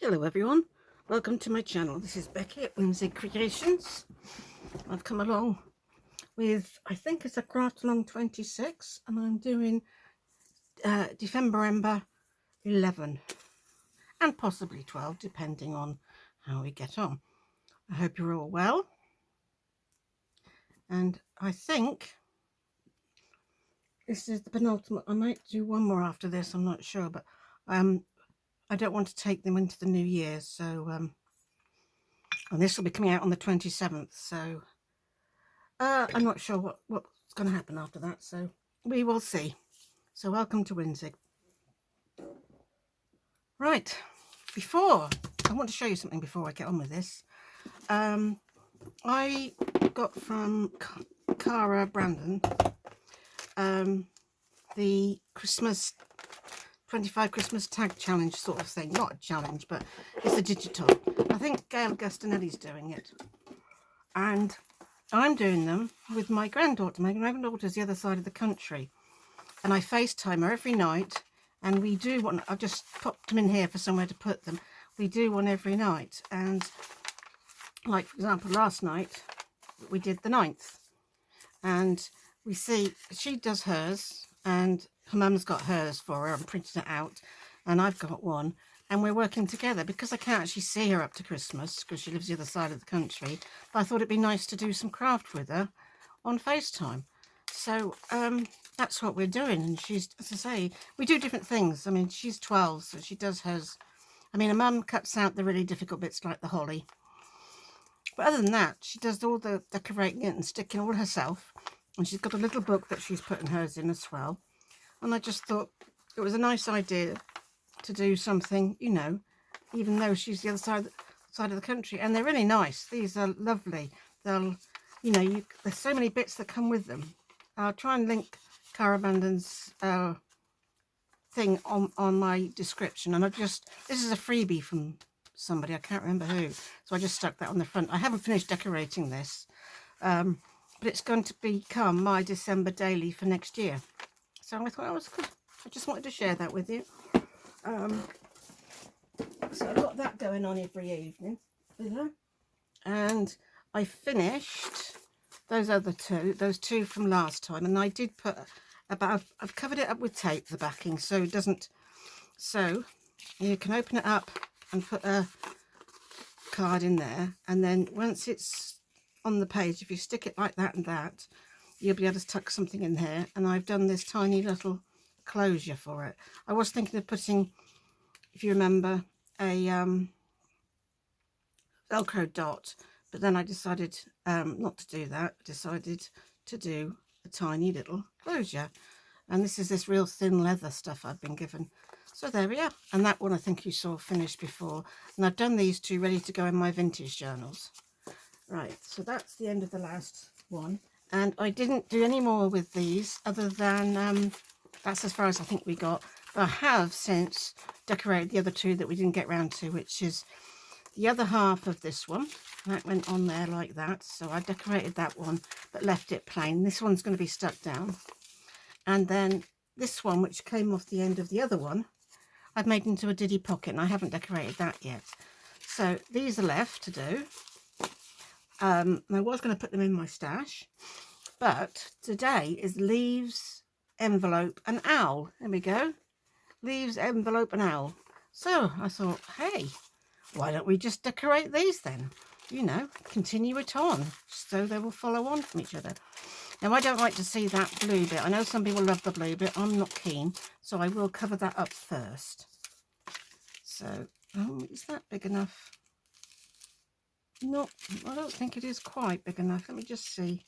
Hello everyone, welcome to my channel. This is Becky at Whimsy Creations. I've come along with, I think it's a craft along 26, and I'm doing December 11 and possibly 12 depending on how we get on. I hope you're all well, and I think this is the penultimate. I might do one more after this, I'm not sure, but I don't want to take them into the new year, so and this will be coming out on the 27th, so I'm not sure what's going to happen after that, so we will see. So welcome to Winzig. Right, I want to show you something before I get on with this. I got from Cara Brandon the Christmas 25 Christmas tag challenge sort of thing. Not a challenge, but it's a digital. I think Gail Gustinelli's doing it, and I'm doing them with my granddaughter. My granddaughter's the other side of the country, and I FaceTime her every night, and we do one. I've just popped them in here for somewhere to put them. We do one every night, and like for example last night we did the 9th, and we see she does hers, and her mum's got hers for her and printed it out, and I've got one, and we're working together because I can't actually see her up to Christmas because she lives the other side of the country. But I thought it'd be nice to do some craft with her on FaceTime. So that's what we're doing, and she's, as I say, we do different things. I mean, she's 12, so she does hers. I mean, her mum cuts out the really difficult bits like the holly, but other than that, she does all the decorating it and sticking all herself. And she's got a little book that she's putting hers in as well. And I just thought it was a nice idea to do something, you know, even though she's the other side of the country. And they're really nice. These are lovely. They'll, you know, there's so many bits that come with them. I'll try and link Cara Brandon's thing on my description. And this is a freebie from somebody, I can't remember who. So I just stuck that on the front. I haven't finished decorating this. But it's going to become my December daily for next year. So I thought that was good. I just wanted to share that with you. So I've got that going on every evening with her. And I finished those two from last time. And I did put I've covered it up with tape, the backing, so it doesn't, so you can open it up and put a card in there. And then once it's on the page, if you stick it like that and that, you'll be able to tuck something in there. And I've done this tiny little closure for it. I was thinking of putting, if you remember, a Velcro dot, but then I decided not to do that. I decided to do a tiny little closure, and this is this real thin leather stuff I've been given. So there we are. And that one I think you saw finished before, and I've done these two ready to go in my vintage journals. Right, so that's the end of the last one, and I didn't do any more with these other than that's as far as I think we got. But I have since decorated the other two that we didn't get round to, which is the other half of this one. That went on there like that, so I decorated that one but left it plain. This one's going to be stuck down, and then this one, which came off the end of the other one, I've made into a diddy pocket, and I haven't decorated that yet. So these are left to do. I was going to put them in my stash, but today is leaves, envelope and owl. There we go. Leaves, envelope and owl. So I thought, hey, why don't we just decorate these then? You know, continue it on, so they will follow on from each other. Now, I don't like to see that blue bit. I know some people love the blue bit. I'm not keen, so I will cover that up first. So, is that big enough? No, I don't think it is quite big enough. Let me just see.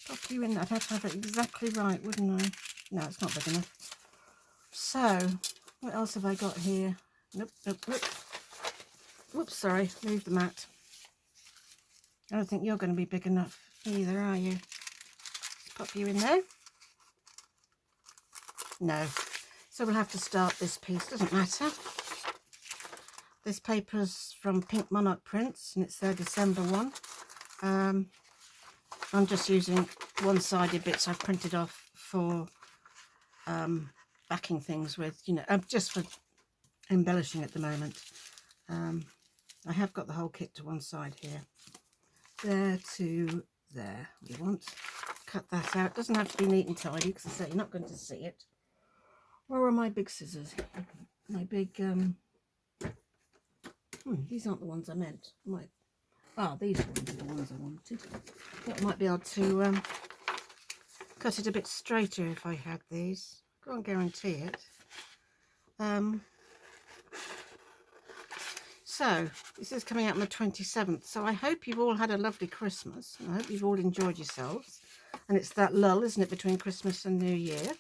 Pop you in. I'd have to have it exactly right, wouldn't I? No, it's not big enough. So, what else have I got here? Nope. Whoops, sorry. Move the mat. I don't think you're going to be big enough either, are you? Let's pop you in there. No. So we'll have to start this piece. Doesn't matter. This paper's from Pink Monarch Prints, and it's their December one. I'm just using one-sided bits I've printed off for backing things with, you know, just for embellishing at the moment. I have got the whole kit to one side here. There to there. We want to cut that out. It doesn't have to be neat and tidy because I say you're not going to see it. Where are my big scissors? My big these aren't the ones I meant. These ones are the ones I wanted. I might be able to cut it a bit straighter if I had these. Can't guarantee it. So this is coming out on the 27th. So I hope you've all had a lovely Christmas. I hope you've all enjoyed yourselves. And it's that lull, isn't it, between Christmas and New Year.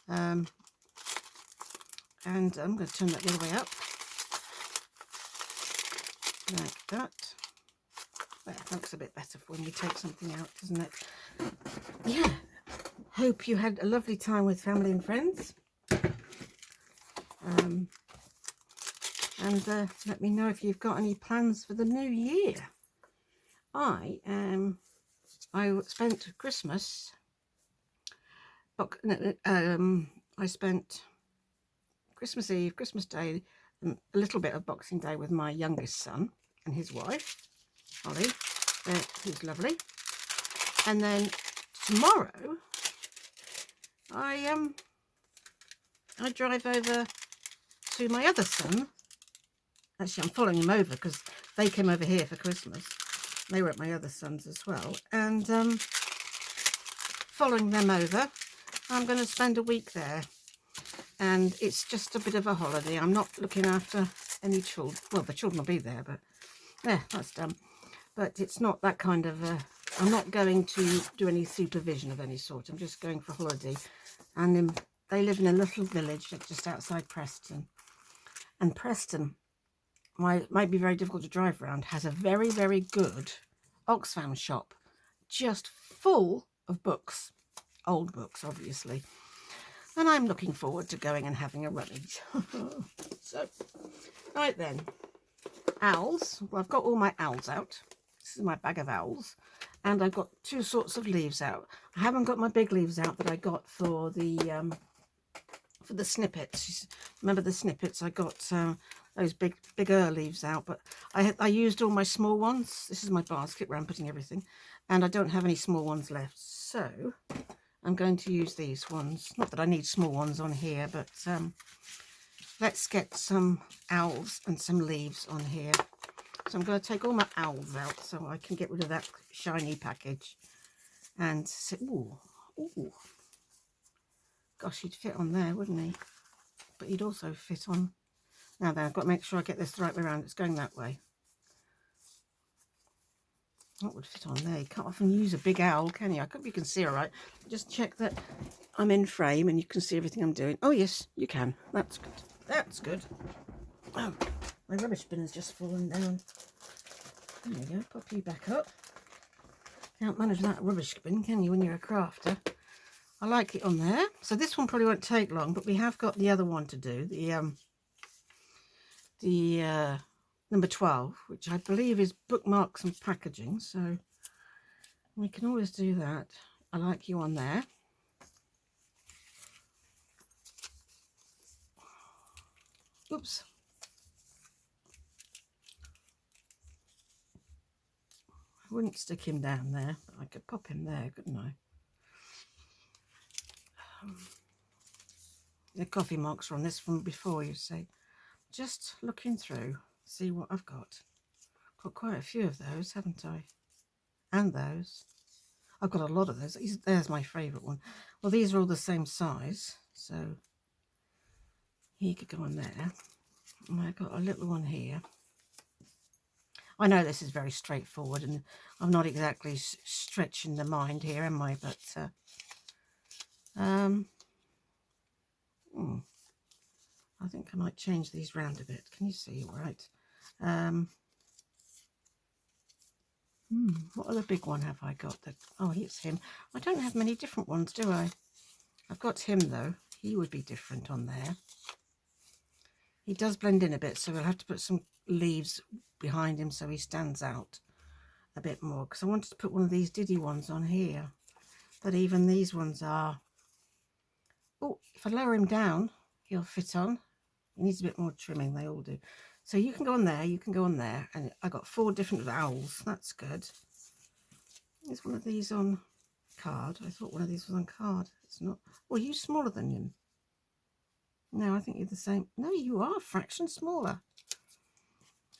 And I'm going to turn that the other way up. Like that. That looks a bit better for when you take something out, doesn't it? Yeah. Hope you had a lovely time with family and friends. And let me know if you've got any plans for the new year. I spent Christmas. I spent Christmas Eve, Christmas Day, and a little bit of Boxing Day with my youngest son and his wife, Holly, who's lovely. And then tomorrow, I drive over to my other son. Actually, I'm following him over because they came over here for Christmas. They were at my other son's as well. And following them over, I'm going to spend a week there. And it's just a bit of a holiday. I'm not looking after any children. Well, the children will be there, but yeah, that's done. But it's not that kind of... I'm not going to do any supervision of any sort. I'm just going for a holiday. And they live in a little village just outside Preston. And Preston, might be very difficult to drive around, has a very, very good Oxfam shop. Just full of books. Old books, obviously. And I'm looking forward to going and having a rummage. So, right then. Owls. Well, I've got all my owls out. This is my bag of owls. And I've got two sorts of leaves out. I haven't got my big leaves out that I got for the snippets. Remember the snippets? I got those bigger leaves out, but I used all my small ones. This is my basket where I'm putting everything. And I don't have any small ones left. So I'm going to use these ones. Not that I need small ones on here, but let's get some owls and some leaves on here. So I'm going to take all my owls out so I can get rid of that shiny package. And ooh, gosh, he'd fit on there, wouldn't he? But he'd also fit on... Now then, I've got to make sure I get this the right way around. It's going that way. That would fit on there. You can't often use a big owl, can you? I hope you can see all right. Just check that I'm in frame and you can see everything I'm doing. Oh, yes, you can. That's good. That's good. Oh, my rubbish bin has just fallen down. There we go. Pop you back up. Can't manage that rubbish bin, can you, when you're a crafter? I like it on there. So this one probably won't take long, but we have got the other one to do. The number 12, which I believe is bookmarks and packaging. So we can always do that. I like you on there. Oops. I wouldn't stick him down there, but I could pop him there, couldn't I? The coffee marks are on this from before, you see. Just looking through, see what I've got. Got quite a few of those, haven't I? And those. I've got a lot of those. There's my favourite one. Well, these are all the same size, so he could go on there. And I've got a little one here. I know this is very straightforward, and I'm not exactly stretching the mind here, am I? But I think I might change these round a bit. Can you see all right? What other big one have I got? Oh, it's him. I don't have many different ones, do I? I've got him, though. He would be different on there. He does blend in a bit, so we'll have to put some leaves behind him so he stands out a bit more, because I wanted to put one of these diddy ones on here. But even these ones are... Oh, if I lower him down, he'll fit on. It needs a bit more trimming, they all do. So you can go on there, you can go on there, and I got 4 different owls. That's good. Is one of these on card? I thought one of these was on card. It's not. Well, you smaller than him. No, I think you're the same. No, you are a fraction smaller.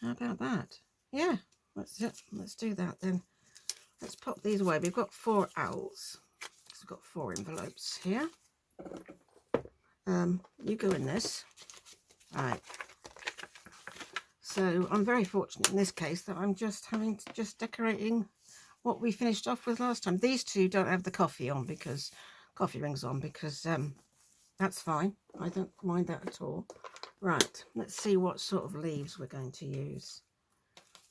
How about that? Yeah, let's do that then. Let's pop these away. We've got 4 owls. So we've got 4 envelopes here. You go in this. Right. So I'm very fortunate in this case that I'm just decorating what we finished off with last time. These 2 don't have the coffee rings on because that's fine. I don't mind that at all. Right, let's see what sort of leaves we're going to use.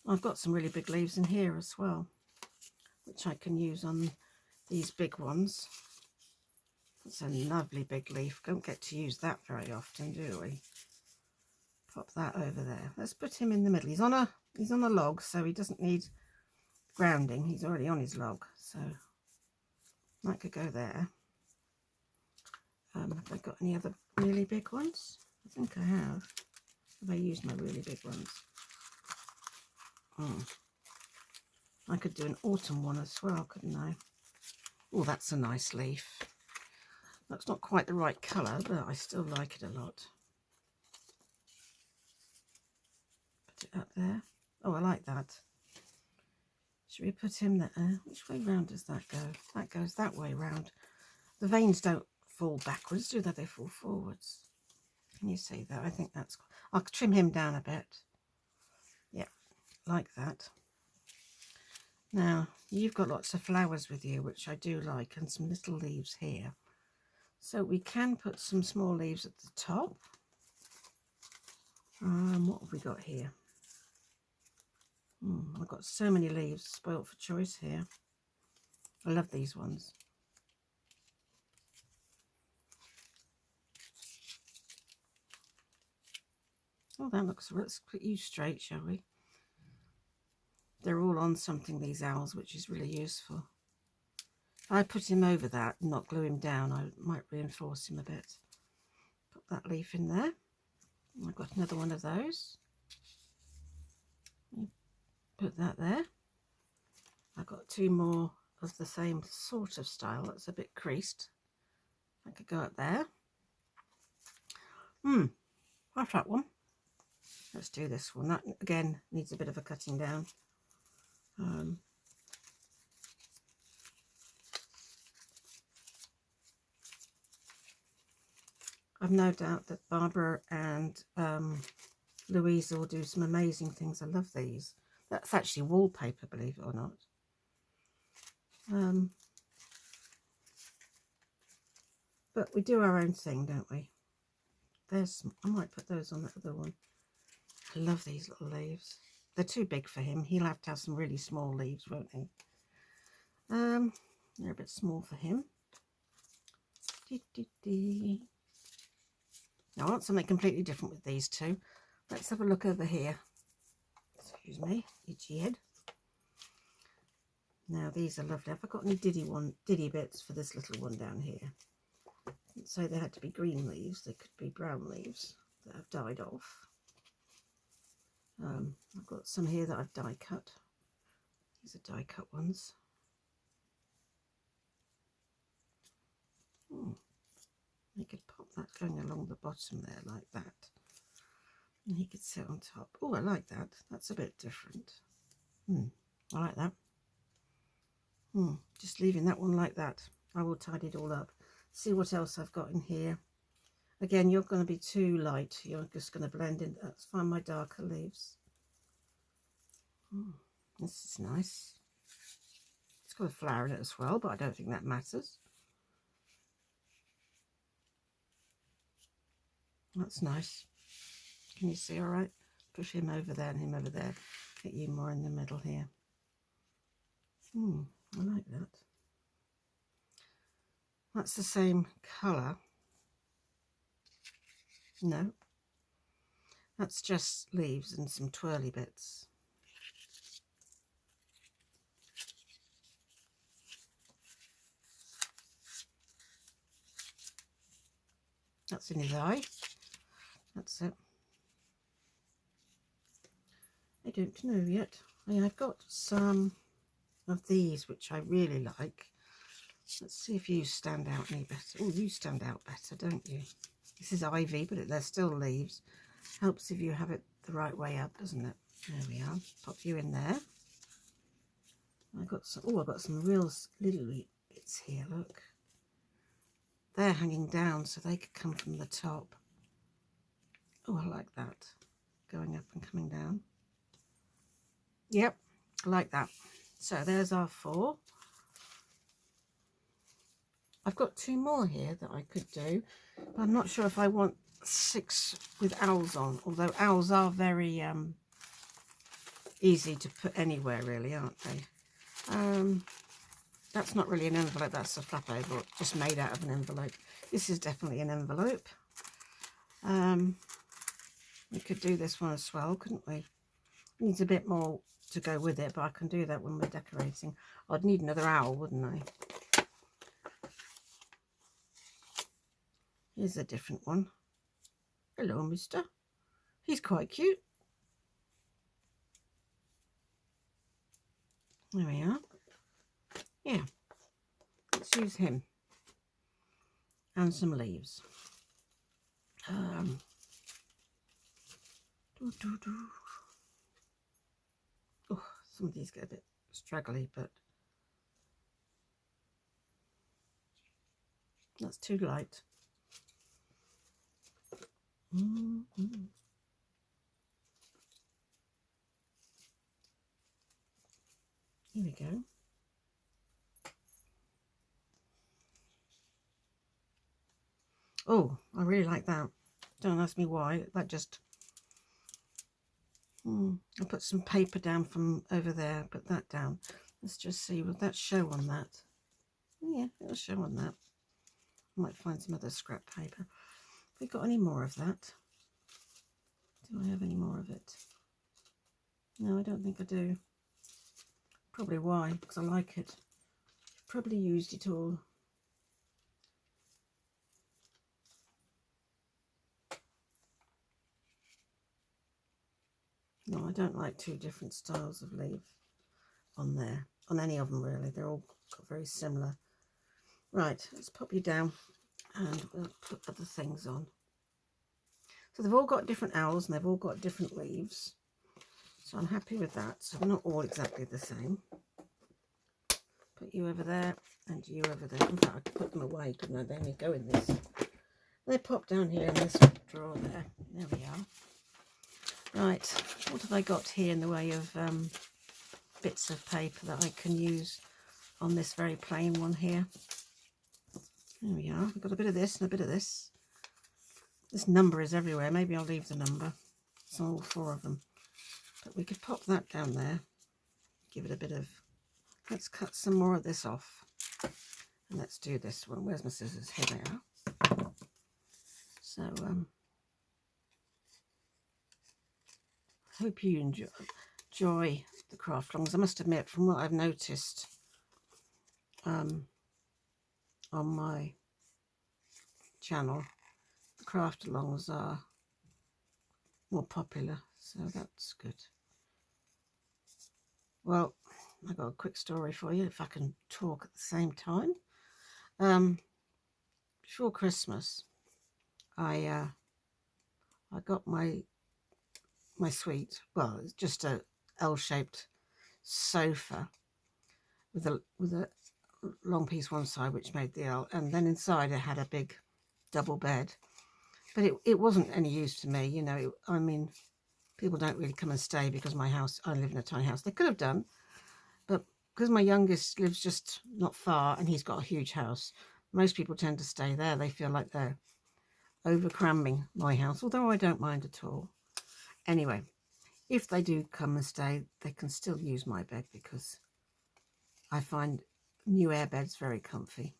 I've got some really big leaves in here as well, which I can use on these big ones. It's a lovely big leaf. Don't get to use that very often, do we? Pop that over there. Let's put him in the middle. He's on a log, so he doesn't need grounding. He's already on his log, so that could go there. Have I got any other really big ones? I think I have. Have I used my really big ones? I could do an autumn one as well, couldn't I? Oh, that's a nice leaf. That's not quite the right colour, but I still like it a lot. Put it up there. Oh, I like that. Should we put him there? Which way round does that go? That goes that way round. The veins don't fall backwards, do they? They fall forwards. Can you see that? I think that's... I'll trim him down a bit. Yeah, like that. Now, you've got lots of flowers with you, which I do like, and some little leaves here. So we can put some small leaves at the top. What have we got here? I've got so many leaves, spoilt for choice here. I love these ones. Oh, that looks... Let's put you straight, shall we? They're all on something, these owls, which is really useful. If I put him over that and not glue him down, I might reinforce him a bit. Put that leaf in there. I've got another one of those. Put that there. I've got 2 more of the same sort of style. That's a bit creased. I could go up there. Like that one. Let's do this one. That, again, needs a bit of a cutting down. I've no doubt that Barbara and Luise will do some amazing things. I love these. That's actually wallpaper, believe it or not. But we do our own thing, don't we? There's... I might put those on that other one. I love these little leaves. They're too big for him. He'll have to have some really small leaves, won't he? They're a bit small for him. Now I want something completely different with these 2. Let's have a look over here. Excuse me, itchy head. Now these are lovely. Have I got any diddy bits for this little one down here? Didn't say they had to be green leaves. They could be brown leaves that have died off. I've got some here that I've die cut. These are die cut ones. You could pop that going along the bottom there like that. And he could sit on top. Oh, I like that. That's a bit different. I like that. Just leaving that one like that. I will tidy it all up. See what else I've got in here. Again, you're going to be too light. You're just going to blend in. Let's find my darker leaves. This is nice. It's got a flower in it as well, but I don't think that matters. That's nice. Can you see all right? Push him over there and him over there. Get you more in the middle here. I like that. That's the same colour. No. That's just leaves and some twirly bits. That's in his eye. That's it. I don't know yet. I've got some of these which I really like. Let's see if you stand out any better. Oh, you stand out better, don't you? This is ivy, but they're still leaves. Helps if you have it the right way up, doesn't it? There we are. Pop you in there. I've got some real little bits here, look. They're hanging down, so they could come from the top. Oh, I like that. Going up and coming down. Yep, I like that. So there's our 4. I've got 2 more here that I could do, but I'm not sure if I want 6 with owls on, although owls are very easy to put anywhere, really, aren't they? That's not really an envelope, that's a flap over, just made out of an envelope. This is definitely an envelope. We could do this one as well, couldn't we? Needs a bit more to go with it, but I can do that when we're decorating. I'd need another owl, wouldn't I? Here's a different one. Hello, mister. He's quite cute. There we are. Yeah, let's use him. And some leaves. Oh, some of these get a bit straggly, but that's too light. Here we go. Oh, I really like that. Don't ask me why. That just... I'll put some paper down from over there. Put that down. Let's just see. Will that show on that? Yeah, it'll show on that. I might find some other scrap paper. Have we got any more of that? Do I have any more of it? No, I don't think I do. Probably why, because I like it. Probably used it all. No, I don't like 2 different styles of leaf on there. On any of them, really. They're all very similar. Right, let's pop you down and we'll put other things on. So they've all got different owls and they've all got different leaves. So I'm happy with that. So they're not all exactly the same. Put you over there and you over there. In fact, I could put them away, couldn't I? They only go in this. They pop down here in this drawer there. There we are. Right, what have I got here in the way of bits of paper that I can use on this very plain one here? There we are. We've got a bit of this and a bit of this. This number is everywhere. Maybe I'll leave the number. It's all 4 of them. But we could pop that down there. Give it a bit of... Let's cut some more of this off. And let's do this one. Where's my scissors? Here they are. So, hope you enjoy the craft alongs. I must admit, from what I've noticed on my channel, the craft alongs are more popular, so that's good. Well, I got a quick story for you, if I can talk at the same time. Before Christmas, I got my suite. Well, it's just a L-shaped sofa with a long piece one side, which made the L, and then inside it had a big double bed. But it wasn't any use to me, you know. I mean, people don't really come and stay because my house, I live in a tiny house. They could have done, but because my youngest lives just not far and he's got a huge house, most people tend to stay there. They feel like they're over cramming my house, although I don't mind at all. Anyway, if they do come and stay, they can still use my bed because I find new air beds very comfy.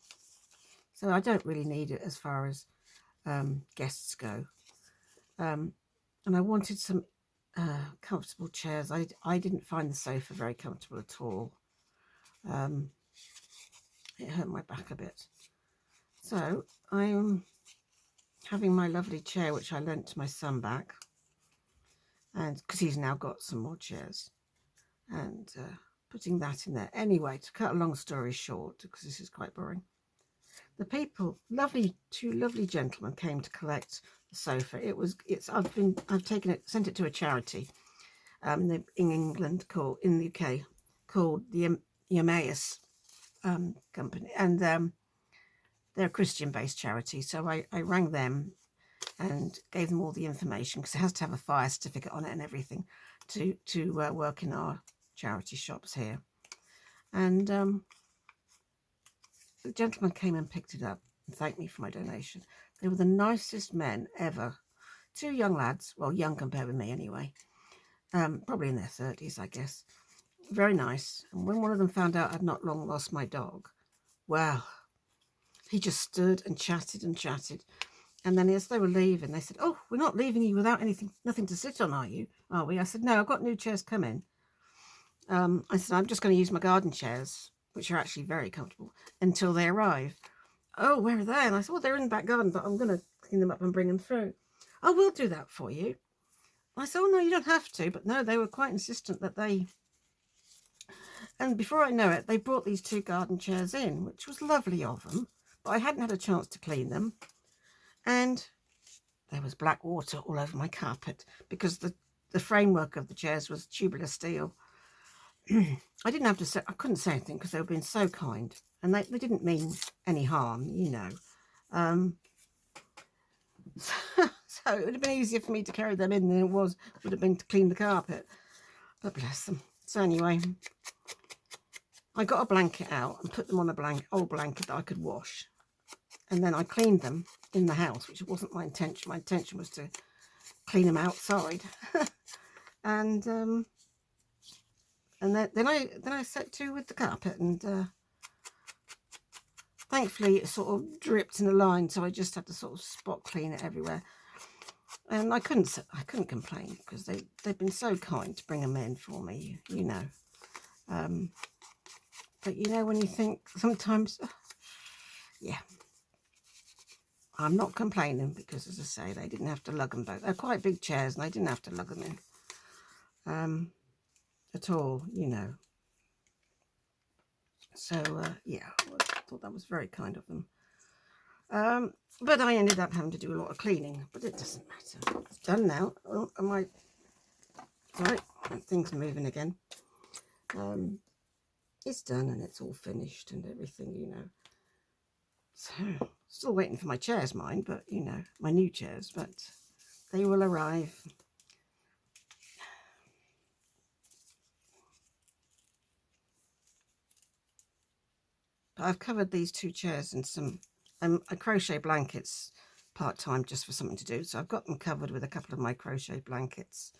So I don't really need it as far as guests go. And I wanted some comfortable chairs. I didn't find the sofa very comfortable at all. It hurt my back a bit. So I having my lovely chair, which I lent to my son back, and because he's now got some more chairs, and putting that in there. Anyway, to cut a long story short, because this is quite boring, the people, two lovely gentlemen came to collect the sofa. I've taken it, sent it to a charity in England, in the UK, called the Emmaus company, and they're a Christian-based charity. So I rang them and gave them all the information, because it has to have a fire certificate on it and everything to work in our charity shops here. And the gentleman came and picked it up and thanked me for my donation. They were the nicest men ever. Two young lads, well, young compared with me anyway, probably in their 30s, I guess. Very nice. And when one of them found out I'd not long lost my dog, well, he just stood and chatted and chatted. And then as they were leaving, they said, "Oh, we're not leaving you without nothing to sit on, are we?" I said, "No, I've got new chairs coming." I said, "I'm just going to use my garden chairs, which are actually very comfortable, until they arrive." "Oh, where are they?" And I said, "Well, they're in the back garden, but I'm going to clean them up and bring them through." "Oh, we'll do that for you." I said, "Oh, no, you don't have to." But no, they were quite insistent that they... And before I know it, they brought these two garden chairs in, which was lovely of them, but I hadn't had a chance to clean them. And there was black water all over my carpet, because the framework of the chairs was tubular steel. I didn't have to say, I couldn't say anything, because they were being so kind, and they didn't mean any harm, you know. So it would have been easier for me to carry them in than it would have been to clean the carpet. But bless them. So anyway, I got a blanket out and put them on a old blanket that I could wash. And then I cleaned them in the house, which wasn't my intention. My intention was to clean them outside. And then I set to with the carpet, and thankfully it sort of dripped in a line, so I just had to sort of spot clean it everywhere. And I couldn't complain, because they've been so kind to bring them in for me, you know. But you know, when you think sometimes, yeah, I'm not complaining, because as I say, they didn't have to lug them both. They're quite big chairs, and they didn't have to lug them in at all, you know. So yeah, I thought that was very kind of them. But I ended up having to do a lot of cleaning, but it doesn't matter. It's done now. Oh, sorry, things moving again. It's done, and it's all finished and everything, you know. So, still waiting for my chairs, mind, but, you know, my new chairs, but they will arrive. But I've covered these two chairs in some... I crochet blankets part-time just for something to do, so I've got them covered with a couple of my crochet blankets,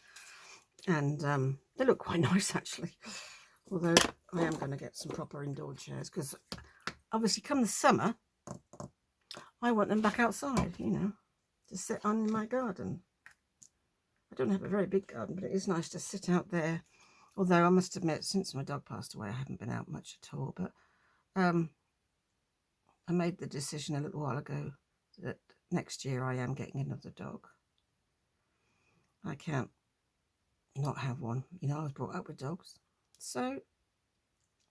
and they look quite nice actually, although I am going to get some proper indoor chairs, because obviously come the summer I want them back outside, you know, to sit on in my garden. I don't have a very big garden, but it is nice to sit out there, although I must admit, since my dog passed away, I haven't been out much at all. But I made the decision a little while ago that next year I am getting another dog. I can't not have one. You know, I was brought up with dogs. So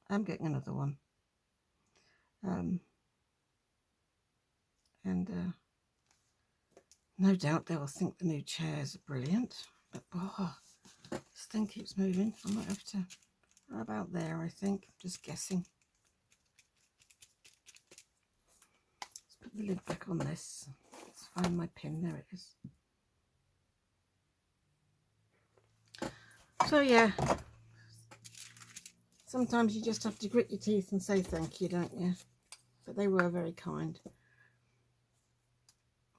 I'm getting another one. No doubt they will think the new chairs are brilliant. But this thing keeps moving. I might have to... About there, I think. Just guessing. Let's put the lid back on this. Let's find my pin. There it is. So yeah, sometimes you just have to grit your teeth and say thank you, don't you? But they were very kind.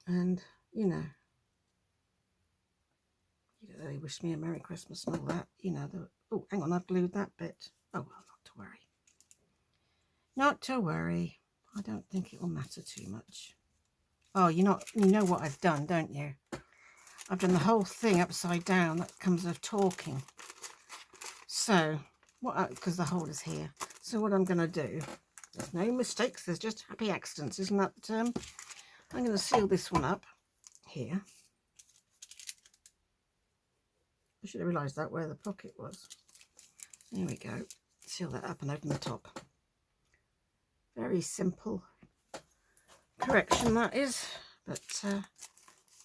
And, you know, they wished me a Merry Christmas and all that. You know, oh, hang on, I've glued that bit. Oh, well, not to worry. Not to worry. I don't think it will matter too much. Oh, you know what I've done, don't you? I've done the whole thing upside down. That comes of talking. So, because the hole is here. So what I'm going to do, there's no mistakes, there's just happy accidents, isn't that the term? I'm going to seal this one up here. I should have realised that where the pocket was. There we go. Seal that up and open the top. Very simple correction that is, but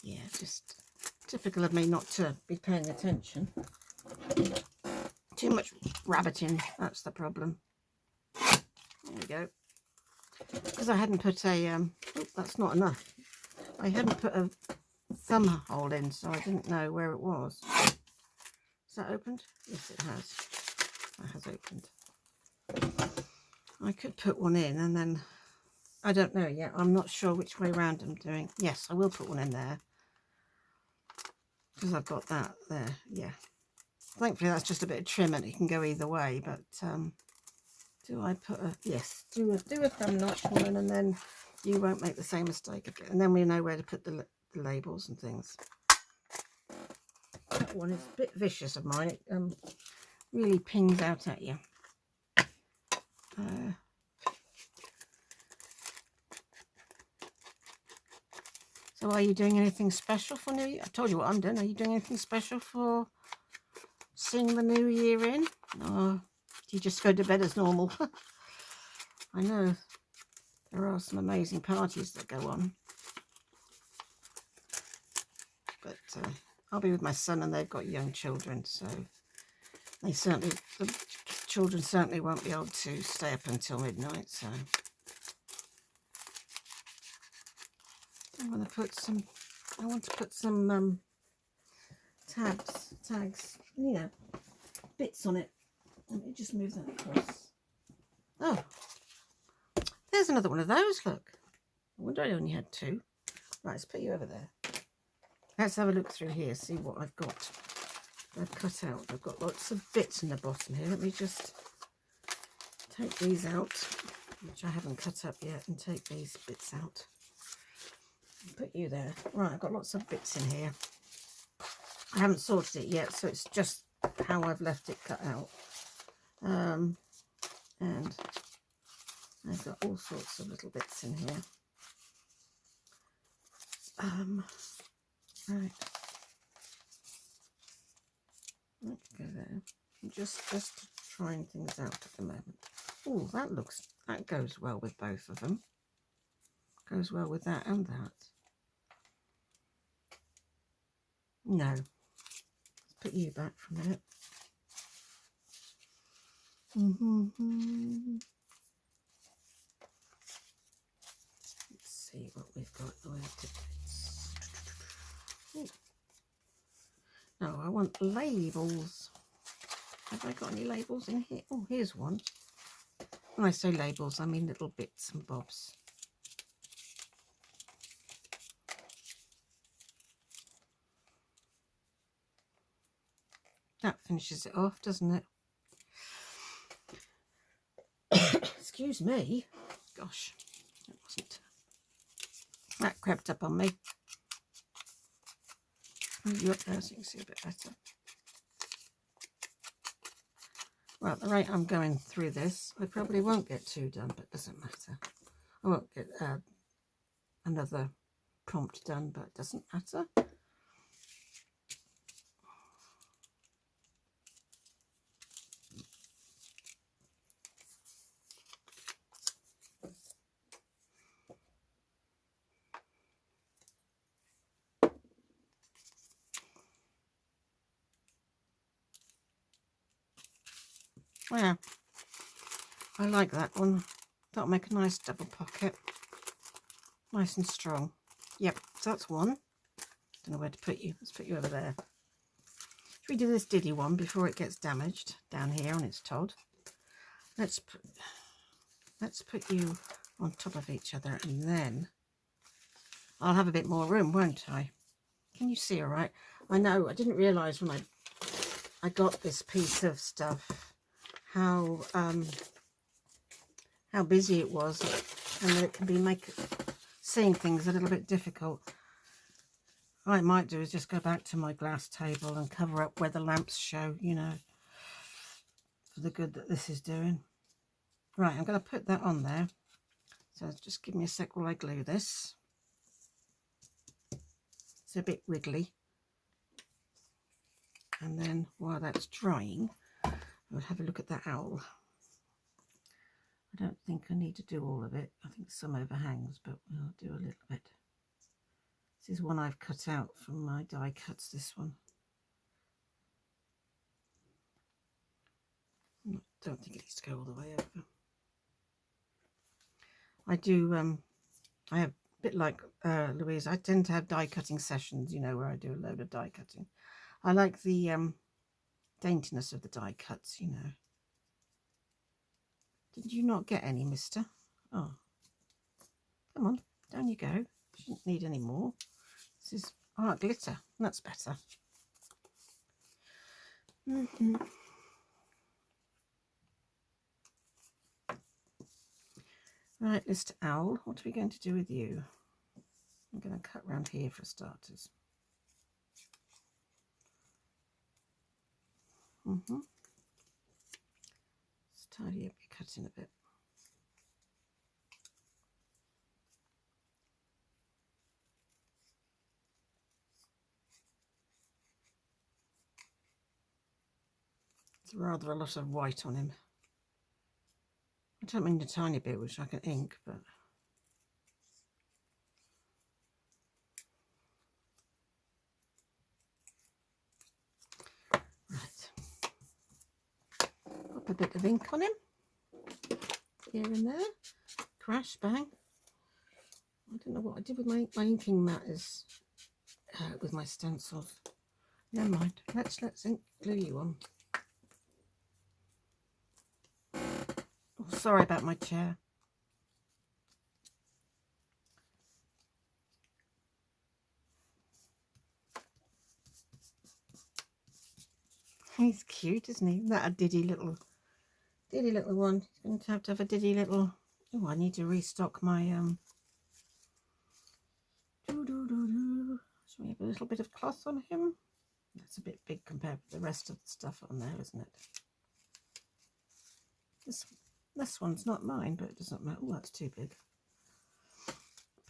yeah, just typical of me not to be paying attention. Too much rabbiting, that's the problem. There we go. Because I hadn't put a oh, that's not enough. I hadn't put a thumb hole in, so I didn't know where it was. Is that opened? Yes, it has. That has opened. I could put one in and then, I don't know yet. I'm not sure which way around I'm doing. Yes, I will put one in there. Because I've got that there, yeah. Thankfully that's just a bit of trim and it can go either way, but do I put a, yes, do a thumb notch one, and then you won't make the same mistake again. And then we know where to put the labels and things. That one is a bit vicious of mine. It really pings out at you. So are you doing anything special for New Year? I told you what I'm doing. Are you doing anything special for seeing the new year in? Or do you just go to bed as normal? I know there are some amazing parties that go on. But I'll be with my son, and they've got young children, so they certainly, the children certainly won't be able to stay up until midnight, so I want to put some tags, you know, bits on it. Let me just move that across. Oh, there's another one of those, look. I wonder I only had two. Right, let's put you over there. Let's have a look through here, see what I've got. I've cut out. I've got lots of bits in the bottom here. Let me just take these out, which I haven't cut up yet, and take these bits out. Put you there. Right, I've got lots of bits in here. I haven't sorted it yet, so it's just how I've left it cut out. And I've got all sorts of little bits in here. Right. Let's go there. I'm just trying things out at the moment. Oh, that goes well with both of them. Goes well with that and that. No. Let's put you back for a minute. Let's see what we've got. No, I want labels. Have I got any labels in here? Oh, here's one. When I say labels, I mean little bits and bobs. That finishes it off, doesn't it? Excuse me. Gosh, that wasn't. That crept up on me. Move you up there so you can see a bit better. Well, at the rate I'm going through this, I probably won't get two done, but it doesn't matter. I won't get another prompt done, but it doesn't matter. Yeah, I like that one. That'll make a nice double pocket. Nice and strong. Yep, so that's one. Don't know where to put you. Let's put you over there. Should we do this diddy one before it gets damaged down here on its Todd? Let's put you on top of each other, and then I'll have a bit more room, won't I? Can you see all right? I know, I didn't realise when I got this piece of stuff how busy it was, and that it can be seeing things a little bit difficult. What I might do is just go back to my glass table and cover up where the lamps show, you know, for the good that this is doing. Right, I'm going to put that on there. So just give me a sec while I glue this. It's a bit wiggly. And then while that's drying, I'll have a look at that owl. I don't think I need to do all of it. I think some overhangs, but we'll do a little bit. This is one I've cut out from my die cuts, this one. I don't think it needs to go all the way over. I do, I have a bit like Louise, I tend to have die cutting sessions, you know, where I do a load of die cutting. I like the daintiness of the die cuts, you know. Did you not get any, mister? Oh, come on, down you go. Shouldn't need any more. This is art glitter. That's better. Right, Mr. Owl, what are we going to do with you? I'm going to cut round here for starters. Let's tidy up your cutting a bit. It's rather a lot of white on him. I don't mean a tiny bit, which I can ink, but right. Pop a bit of ink on him. Here and there. Crash, bang. I don't know what I did with my inking matters with my stencils. Never mind. Let's ink glue you on. Oh, sorry about my chair. He's cute, isn't he? Isn't that a diddy little one? He's going to have a diddy little. Oh, I need to restock my Should we have a little bit of cloth on him? That's a bit big compared with the rest of the stuff on there, isn't it? This one's not mine, but it doesn't matter. Oh, that's too big.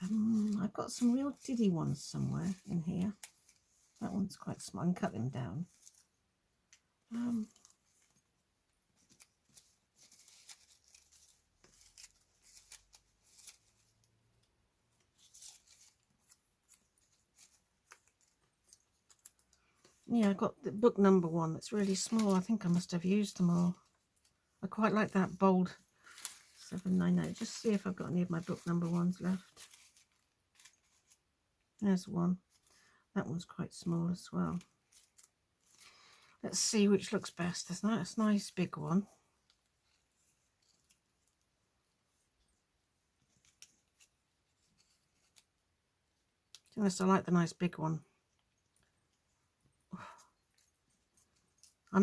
I've got some real diddy ones somewhere in here. That one's quite small. I can cut them down. Yeah, I got the book number one that's really small. I think I must have used them all. I quite like that bold 798. Just see if I've got any of my book number ones left. There's one. That one's quite small as well. Let's see which looks best. There's a nice big one. To be honest, I like the nice big one. I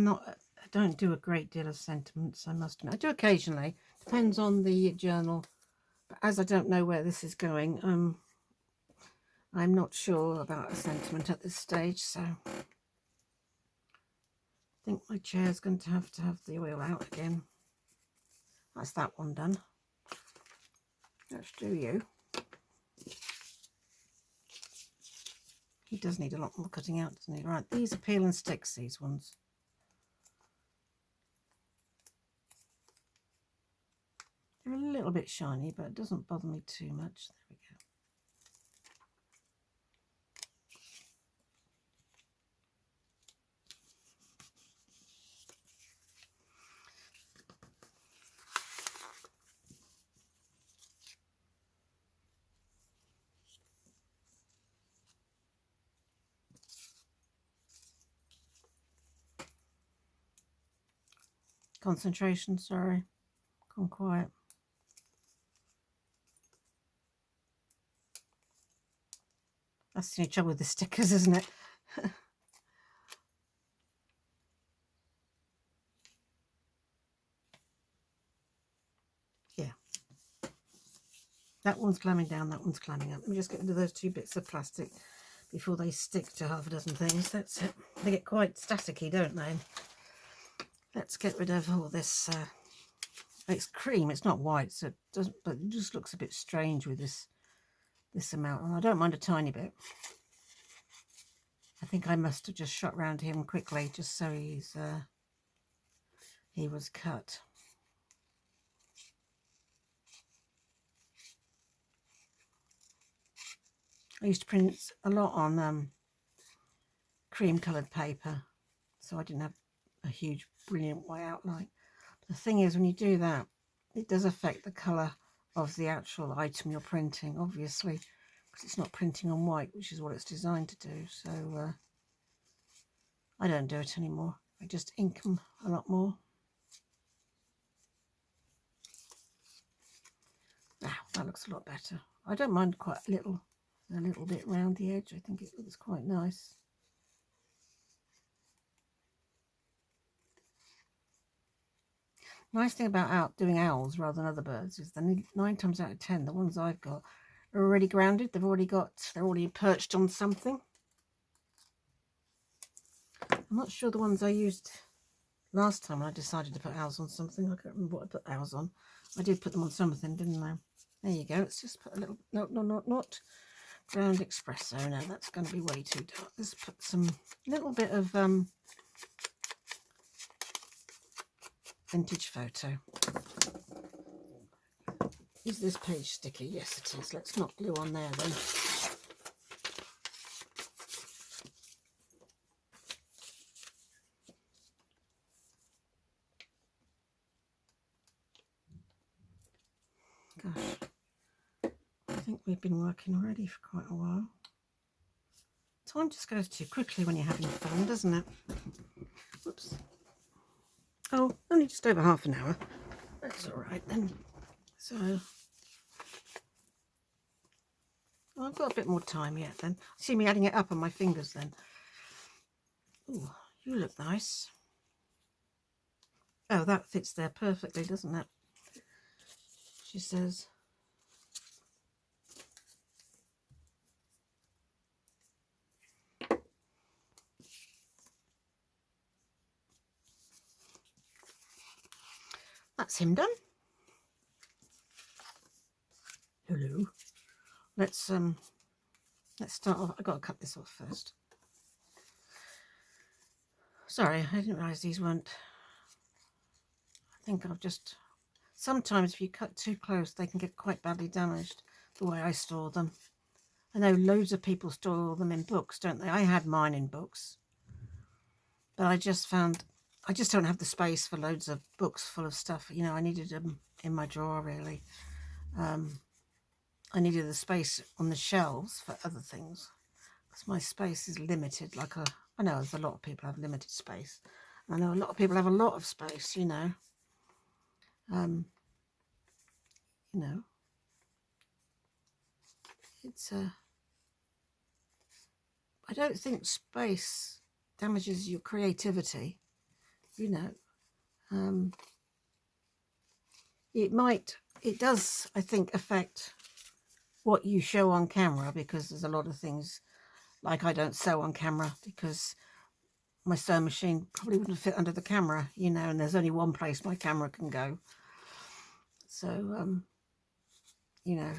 don't do a great deal of sentiments, I must admit. I do occasionally. Depends on the journal. But as I don't know where this is going, I'm not sure about a sentiment at this stage, so I think my chair's going to have the oil out again. That's that one done. Let's do you. He does need a lot more cutting out, doesn't he? Right, these are peel and sticks, these ones. They're a little bit shiny, but it doesn't bother me too much. There we go. Concentration, sorry. Gone quiet. That's the only trouble with the stickers, isn't it? Yeah. That one's climbing down, that one's climbing up. Let me just get rid of those two bits of plastic before they stick to half a dozen things. That's it. They get quite staticky, don't they? Let's get rid of all this. It's cream, it's not white, so it doesn't, but it just looks a bit strange with this amount. And I don't mind a tiny bit. I think I must have just shot round him quickly just so he was cut. I used to print a lot on cream coloured paper, so I didn't have a huge brilliant white outline. The thing is, when you do that, it does affect the colour of the actual item you're printing, obviously, because it's not printing on white, which is what it's designed to do. So I don't do it anymore. I just ink them a lot more. Now that looks a lot better. I don't mind quite a little bit round the edge. I think it looks quite nice. Nice thing about doing owls rather than other birds is that 9 times out of 10, the ones I've got are already grounded. They're already perched on something. I'm not sure the ones I used last time when I decided to put owls on something. I can't remember what I put owls on. I did put them on something, didn't I? There you go. Let's just put a little, no, not ground espresso. No, that's going to be way too dark. Let's put some little bit of vintage photo. Is this page sticky? Yes, it is. Let's not glue on there then. Gosh, I think we've been working already for quite a while. Time just goes too quickly when you're having fun, doesn't it? Whoops. Oh, only just over half an hour. That's all right then. So, well, I've got a bit more time yet then. See me adding it up on my fingers then. Oh, you look nice. Oh, that fits there perfectly, doesn't it? She says. That's him done. Hello. Let's start off. I've got to cut this off first. Sorry, I didn't realise these weren't. I think I've just. Sometimes if you cut too close, they can get quite badly damaged. The way I store them. I know loads of people store them in books, don't they? I had mine in books, but I just found I just don't have the space for loads of books full of stuff. You know, I needed them in my drawer really. I needed the space on the shelves for other things because my space is limited. I know there's a lot of people have limited space. I know a lot of people have a lot of space. You know, it's I don't think space damages your creativity. You know, it does, I think, affect what you show on camera, because there's a lot of things like I don't sew on camera because my sewing machine probably wouldn't fit under the camera, you know, and there's only one place my camera can go. So, you know,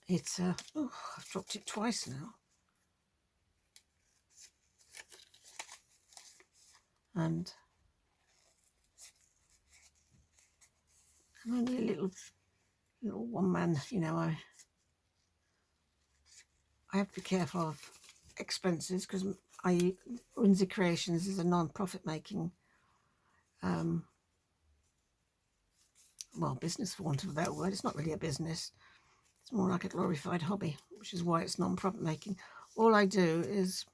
it's, oh, I've dropped it twice now. And I'm only a little one man, you know, I have to be careful of expenses because winzigcreations is a non-profit making well, business for want of a better word. It's not really a business, it's more like a glorified hobby, which is why it's non-profit making. All I do is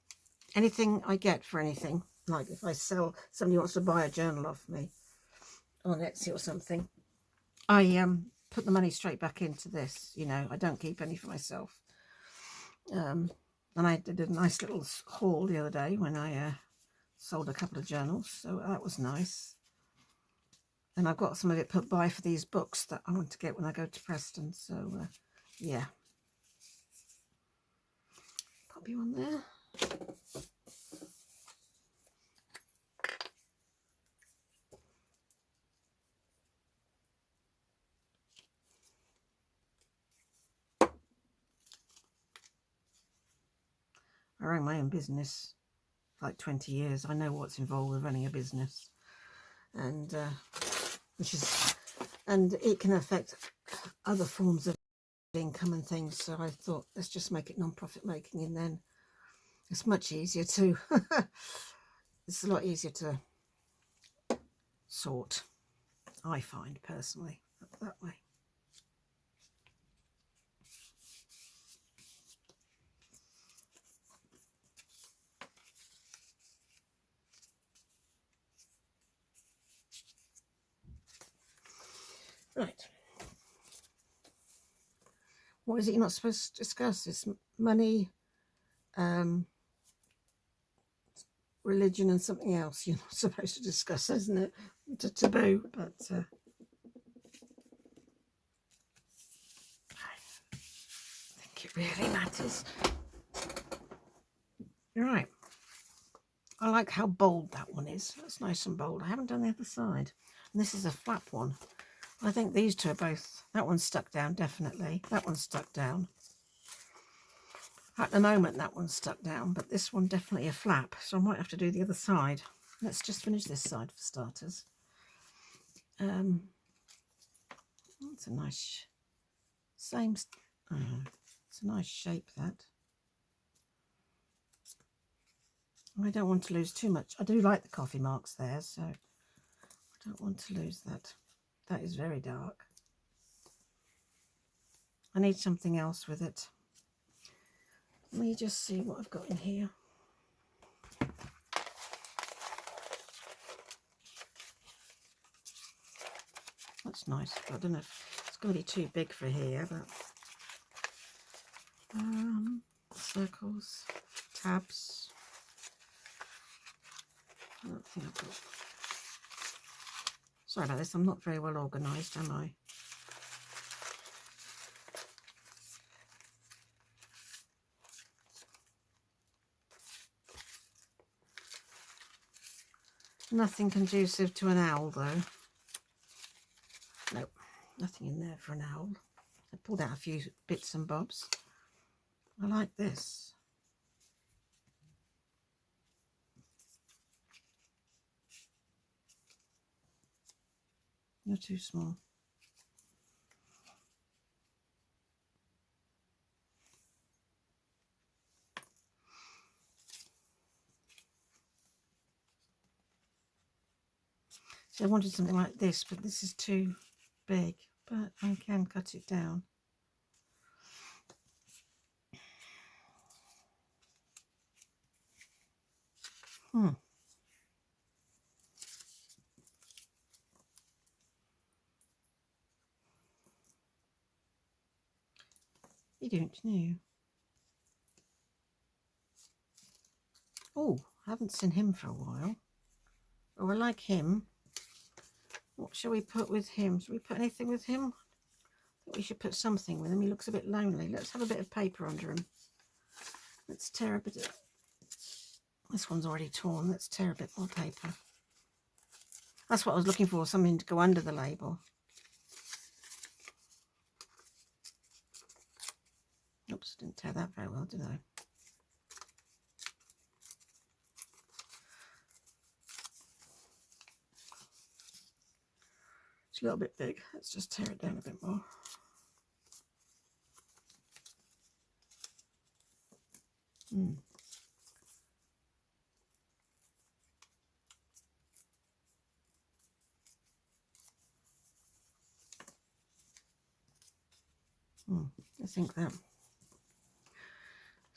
anything I get for anything, like if I sell, somebody wants to buy a journal off me on Etsy or something, I put the money straight back into this. You know, I don't keep any for myself. And I did a nice little haul the other day when I sold a couple of journals, so that was nice. And I've got some of it put by for these books that I want to get when I go to Preston. So yeah, pop you on there. run my own business like 20 years. I know what's involved with running a business, and and it can affect other forms of income and things. So I thought, let's just make it non-profit making, and then it's much easier to it's a lot easier to sort, I find personally, that way. Right. What is it you're not supposed to discuss? It's money, religion, and something else you're not supposed to discuss, isn't it? It's a taboo, but I think it really matters. Right. I like how bold that one is. That's nice and bold. I haven't done the other side. And this is a flap one. I think these two are both... That one's stuck down, definitely. That one's stuck down. At the moment, that one's stuck down, but this one definitely a flap. So I might have to do the other side. Let's just finish this side for starters. It's a nice... it's a nice shape, that. I don't want to lose too much. I do like the coffee marks there, so I don't want to lose that. That is very dark. I need something else with it. Let me just see what I've got in here. That's nice. I don't know if it's going to be too big for here, but circles, tabs. I don't think I've got... Sorry about this, I'm not very well organised, am I? Nothing conducive to an owl, though. Nope, nothing in there for an owl. I pulled out a few bits and bobs. I like this. You're too small. So I wanted something like this, but this is too big, but I can cut it down. You don't know. Oh, I haven't seen him for a while. Oh, I like him. What shall we put with him? Shall we put anything with him? I think we should put something with him. He looks a bit lonely. Let's have a bit of paper under him. Let's tear a bit of... This one's already torn. Let's tear a bit more paper. That's what I was looking for, something to go under the label. Oops, didn't tear that very well, did I? It's a little bit big. Let's just tear it down a bit more. I think that...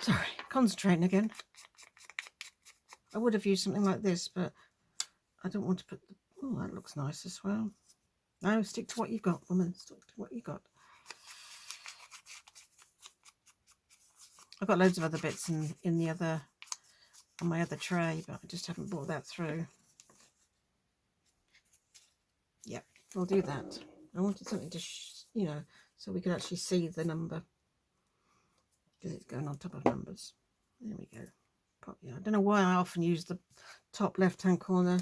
Sorry, concentrating again. I would have used something like this, but I don't want to put... Oh, that looks nice as well. No, stick to what you've got, woman. Stick to what you've got. I've got loads of other bits in the other... on my other tray, but I just haven't brought that through. Yep, we'll do that. I wanted something to, you know, so we could actually see the number, because it's going on top of numbers. There we go. Yeah, I don't know why I often use the top left-hand corner.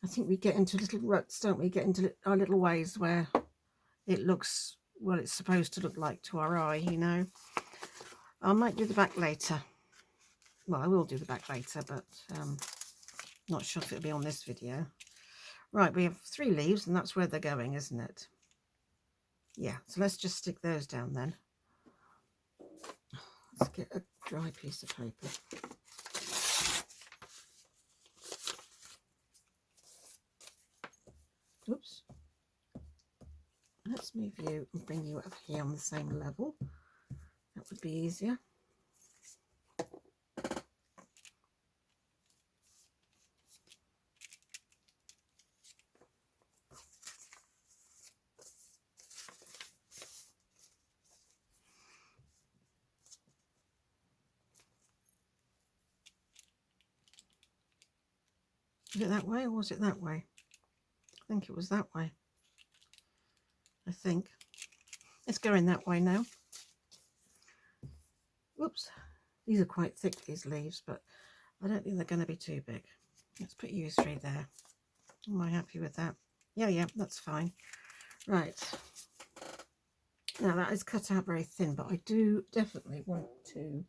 I think we get into little ruts, don't we? Get into our little ways where it looks what it's supposed to look like to our eye, you know. I might do the back later. Well, I will do the back later, but not sure if it'll be on this video. Right, we have 3 leaves, and that's where they're going, isn't it? Yeah, so let's just stick those down then. Let's get a dry piece of paper. Oops. Let's move you and bring you up here on the same level. That would be easier. Is it that way or was it that way? I think it was that way. I think. It's going that way now. Whoops. These are quite thick, these leaves, but I don't think they're going to be too big. Let's put you 3 there. Am I happy with that? Yeah, that's fine. Right. Now that is cut out very thin, but I do definitely want to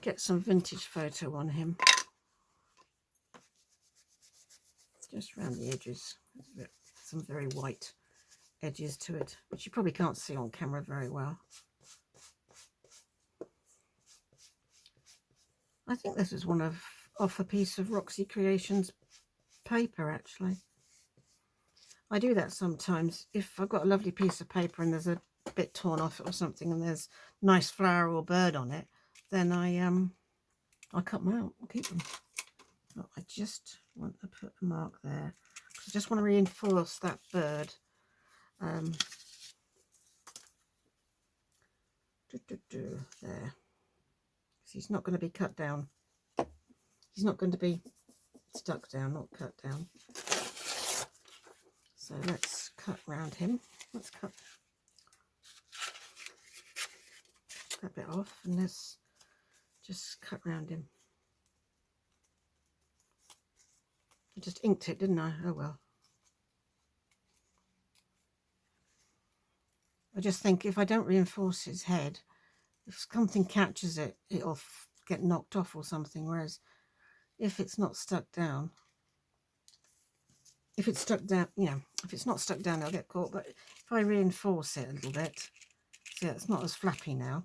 get some vintage photo on him. Just around the edges. Some very white edges to it, which you probably can't see on camera very well. I think this is off a piece of Roxy Creations paper, actually. I do that sometimes. If I've got a lovely piece of paper and there's a bit torn off it or something and there's nice flower or bird on it, then I'll cut them out and keep them. But I just want to put a mark there. I just want to reinforce that bird. There. He's not going to be cut down. He's not going to be stuck down, not cut down. So let's cut round him. Let's cut that bit off and let's just cut round him. I just inked it, didn't I? Oh well. I just think if I don't reinforce his head, if something catches it, it'll get knocked off or something. Whereas if it's not stuck down, if it's stuck down, if it's not stuck down, it'll get caught. But if I reinforce it a little bit, see, it's not as flappy now.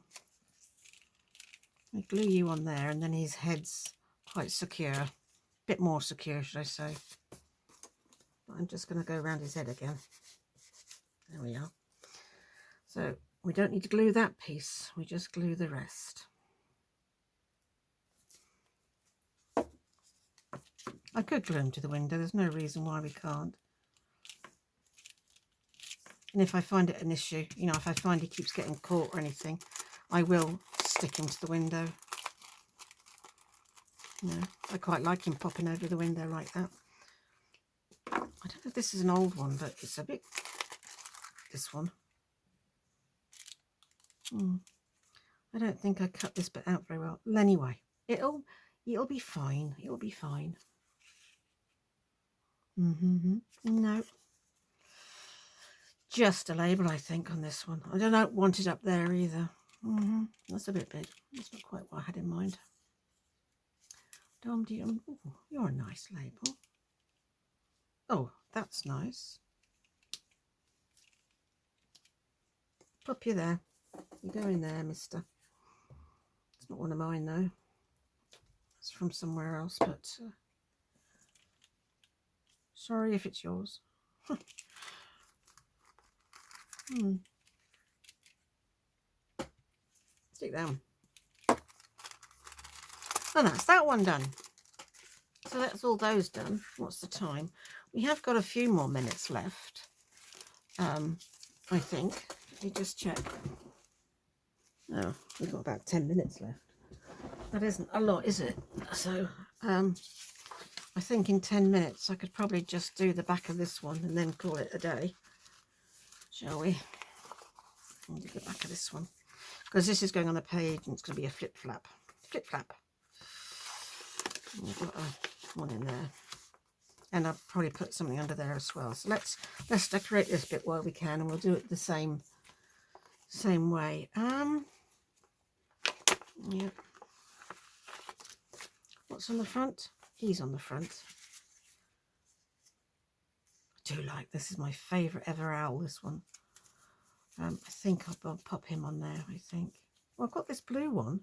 I glue you on there, and then his head's quite secure, a bit more secure, should I say. But I'm just going to go around his head again. There we are. So we don't need to glue that piece, we just glue the rest. I could glue him to the window, there's no reason why we can't. And if I find it an issue, if I find he keeps getting caught or anything, I will stick him to the window. I quite like him popping over the window like that. I don't know if this is an old one, but it's a bit, this one. I don't think I cut this bit out very well. Well, anyway, it'll be fine. It'll be fine. No. Just a label, I think, on this one. I don't want it up there either. That's a bit big. That's not quite what I had in mind. Ooh, you're a nice label. Oh, that's nice. Pop you there. You go in there, mister. It's not one of mine, though. It's from somewhere else, but sorry if it's yours. Stick down. And that's that one done. So that's all those done. What's the time? We have got a few more minutes left. I think. Let me just check. Oh, we've got about 10 minutes left. That isn't a lot, is it? So, I think in 10 minutes I could probably just do the back of this one and then call it a day. Shall we? I'll do the back of this one. Because this is going on the page and it's going to be a flip-flap. Flip-flap. We've got one in there. And I'll probably put something under there as well. So let's decorate this bit while we can, and we'll do it the same way. Yeah. What's on the front? He's on the front. I do like this. Is my favourite ever owl, this one. I think I'll pop him on there, I think. Well, I've got this blue one.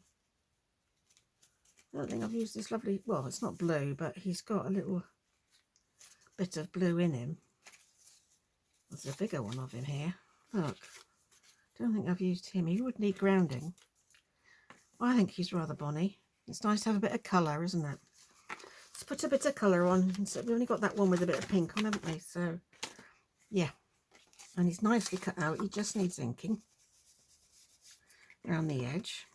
I don't think I've used this lovely... Well, it's not blue, but he's got a little bit of blue in him. There's a bigger one of him here. Look. Don't think I've used him. He would need grounding. Well, I think he's rather bonny. It's nice to have a bit of colour, isn't it? Let's put a bit of colour on. So we've only got that one with a bit of pink on, haven't we? So, yeah. And he's nicely cut out. He just needs inking around the edge.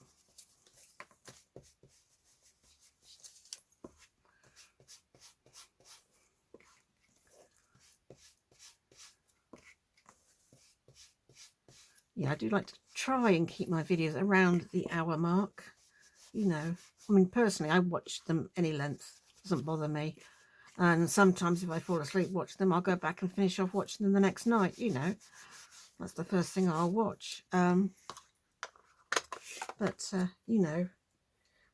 Yeah, I do like to try and keep my videos around the hour mark. You know, I mean, personally, I watch them any length. Doesn't bother me. And sometimes if I fall asleep watch them, I'll go back and finish off watching them the next night, you know. That's the first thing I'll watch. You know.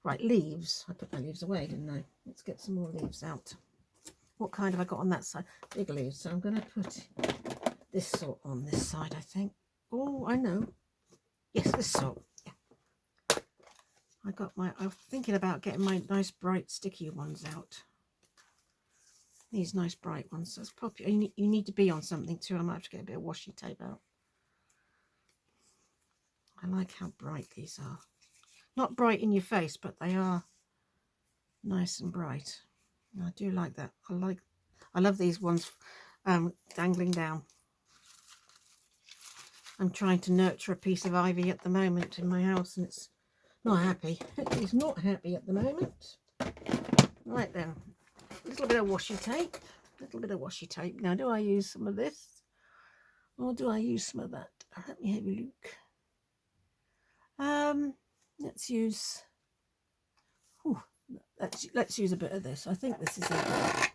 Right, leaves. I put my leaves away, didn't I? Let's get some more leaves out. What kind have I got on that side? Big leaves. So I'm going to put this sort on this side, I think. Oh, I know. Yes, this sort. Yeah. I'm thinking about getting my nice bright sticky ones out. These nice bright ones. That's popular. You need to be on something too. I might have to get a bit of washi tape out. I like how bright these are. Not bright in your face, but they are nice and bright. I do like that. I love these ones dangling down. I'm trying to nurture a piece of ivy at the moment in my house, and it's not happy. It is not happy at the moment. Right then, a little bit of washi tape. A little bit of washi tape. Now, do I use some of this, or do I use some of that? Let me have a look. Let's use. Let's use a bit of this. I think this is I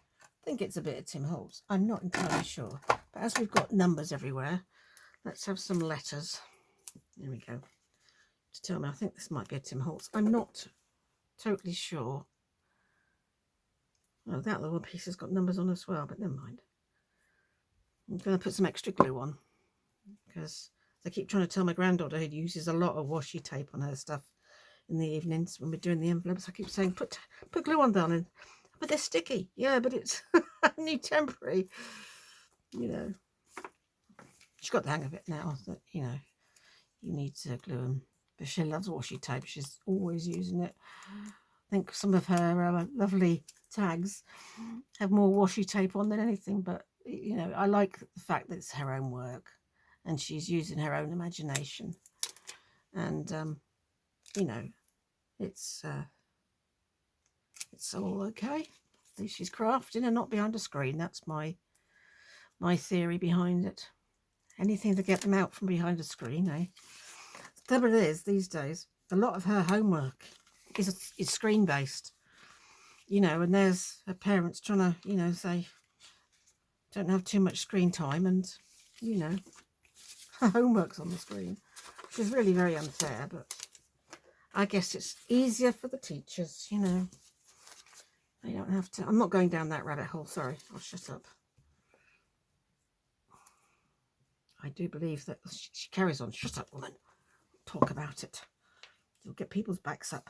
think it's a bit of Tim Holtz. I'm not entirely sure, but as we've got numbers everywhere, let's have some letters. There we go. To tell me, I think this might be a Tim Holtz. I'm not totally sure. Oh, that little piece has got numbers on as well, but never mind. I'm going to put some extra glue on because I keep trying to tell my granddaughter who uses a lot of washi tape on her stuff in the evenings when we're doing the envelopes. I keep saying, put glue on, darling. But they're sticky. Yeah, but it's only temporary. You know. She's got the hang of it now that, you know, you need to glue them. But she loves washi tape. She's always using it. I think some of her lovely tags have more washi tape on than anything. But, you know, I like the fact that it's her own work and she's using her own imagination. And, you know, it's all okay. At least she's crafting and not behind a screen. That's my theory behind it. Anything to get them out from behind a screen, eh? The trouble is, these days, a lot of her homework is screen based. You know, and there's her parents trying to, you know, say, don't have too much screen time, and, you know, her homework's on the screen, which is really very unfair, but I guess it's easier for the teachers, you know. They don't have to. I'm not going down that rabbit hole, sorry. I'll shut up. I do believe that she carries on. Shut up, woman. Talk about it. You'll get people's backs up.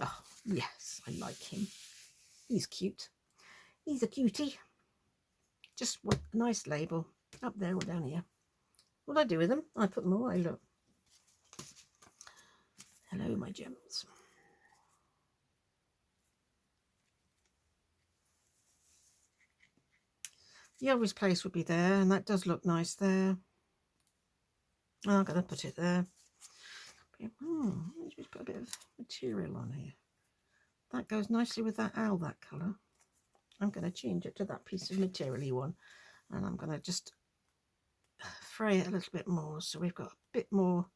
Oh, yes, I like him. He's cute. He's a cutie. Just a nice label. Up there or down here. What do I do with them? I put them away, look. Hello, my gems. The obvious place would be there, and that does look nice there. Oh, I'm going to put it there. Let's just put a bit of material on here. That goes nicely with that owl, that colour. I'm going to change it to that piece of material-y one, and I'm going to just fray it a little bit more so we've got a bit more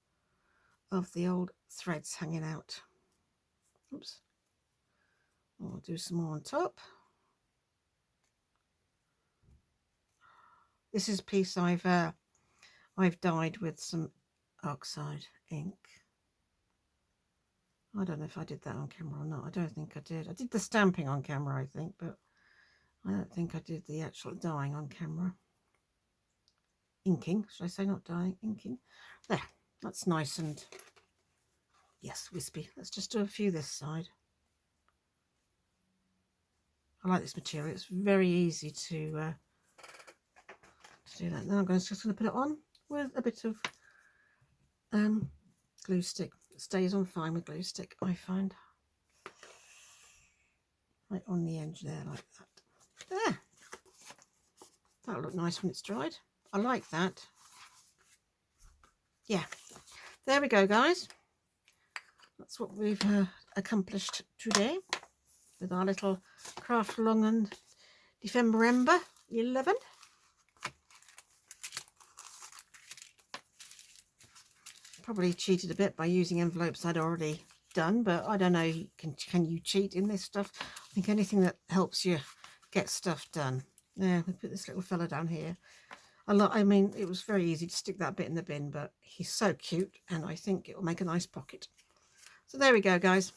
of the old threads hanging out. Oops. I'll do some more on top. This is a piece I've dyed with some oxide ink. I don't know if I did that on camera or not. I don't think I did. I did the stamping on camera, I think, but I don't think I did the actual dyeing on camera. Inking, should I say, not dyeing, inking. There, that's nice and, yes, wispy. Let's just do a few this side. I like this material. It's very easy to do that. Now I'm just going to put it on with a bit of glue stick. It stays on fine with glue stick, I find. Right on the edge there, like that. There. That'll look nice when it's dried. I like that. Yeah. There we go, guys. That's what we've accomplished today with our little craft along and December 11. Probably cheated a bit by using envelopes I'd already done, but I don't know, can you cheat in this stuff? I think anything that helps you get stuff done. Yeah, we put this little fella down here. I mean, it was very easy to stick that bit in the bin, but he's so cute, and I think it will make a nice pocket. So there we go, guys.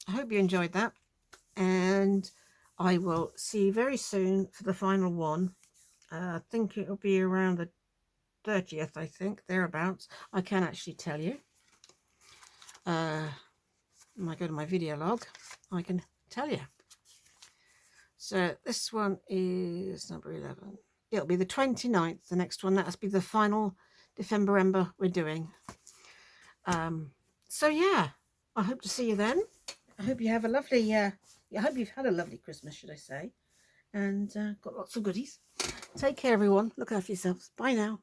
I hope you enjoyed that, and I will see you very soon for the final one. I think it'll be around the 30th, I think, thereabouts. I can actually tell you. When I go to my video log, I can tell you. So this one is number 11. It'll be the 29th, the next one. That'll be the final December we're doing. So yeah, I hope to see you then. I hope you have a lovely, I hope you've had a lovely Christmas, should I say, and got lots of goodies. Take care, everyone. Look after yourselves. Bye now.